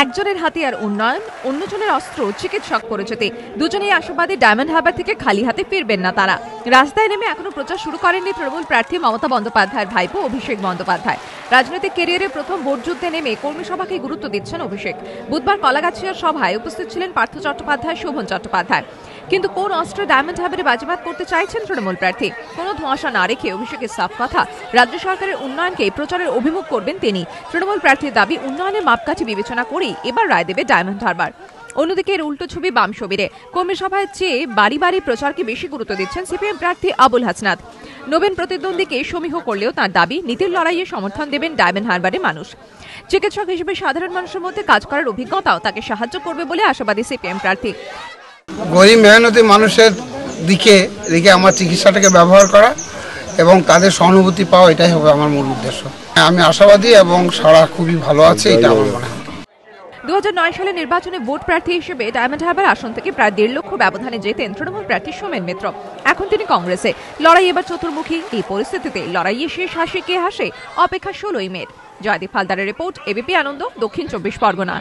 একজনের হাতিয়ার উন্নয়ন, অন্যজনের অস্ত্র চিকিৎসক পরিচিতি। দুজনেই আশাবাদী ডায়মন্ড হারবার থেকে খালি হাতে ফিরবেন না তারা। রাস্তায় নেমে এখনো প্রচার শুরু করেননি তৃণমূল প্রার্থী মমতা বন্দ্যোপাধ্যায়ের ভাইপো অভিষেক বন্দ্যোপাধ্যায়। রাজনৈতিক ক্যারিয়ারে প্রথম ভোট যুদ্ধে নেমে কর্মী সভাকে গুরুত্ব দিচ্ছেন অভিষেক। বুধবার কলাগাছিয়ার সভায় উপস্থিত ছিলেন পার্থ চট্টোপাধ্যায়, শোভন চট্টোপাধ্যায়। কিন্তু কোন অস্ত্রে ডায়মন্ড হারবারে বাজিমাত করতে চাইছেন তৃণমূল প্রার্থী? কোনো ধোঁয়াশা না রেখে অভিষেকের সাফ কথা, রাজ্য সরকারের উন্নয়নকে প্রচারের অভিমুখ করবেন তিনি। তৃণমূল প্রার্থীর দাবি, উন্নয়নের মাপকাঠি বিবেচনা করেই এবার রায় দেবে ডায়মন্ড হারবার। অন্যদিকে এর উল্টো ছবি বাম শিবিরে। কর্মী সভায় চেয়ে বাড়ি বাড়ি প্রচারকে বেশি গুরুত্ব দিচ্ছেন সিপিএম প্রার্থী আবুল হাসনাত। নবীন প্রতিদ্বন্দ্বীকে সমীহ করলেও তার দাবি, নীতির লড়াইয়ে সমর্থন দেবেন ডায়মন্ড হারবারের মানুষ। চিকিৎসক হিসেবে সাধারণ মানুষের মধ্যে কাজ করার অভিজ্ঞতাও তাকে সাহায্য করবে বলে আশাবাদী সিপিএম প্রার্থী। গরিব মেহনতি মানুষের দিকে আমার চিকিৎসাটাকে ব্যবহার করা এবং তাদের সহানুভূতি পাওয়া, এটাই হবে আমার মূল উদ্দেশ্য। আমি আশাবাদী এবং সারা খুবই ভালো আছে, এটা আমার মনে হয়। 2009 সালে নির্বাচনে ভোট প্রার্থী হিসেবে ডায়মন্ড হারবার আসন থেকে প্রায় 1.5 লক্ষ ব্যবধানে জেতেন তৃণমূল প্রার্থী সোমেন মিত্র। এখন তিনি কংগ্রেসে। লড়াই এবার চতুর্মুখী। এই পরিস্থিতিতে লড়াইয়ে শেষ হাসি কে হাসে, অপেক্ষা 16ই মে। জয়দীপ হালদারের রিপোর্ট, এবিপি আনন্দ, দক্ষিণ 24 পরগনা।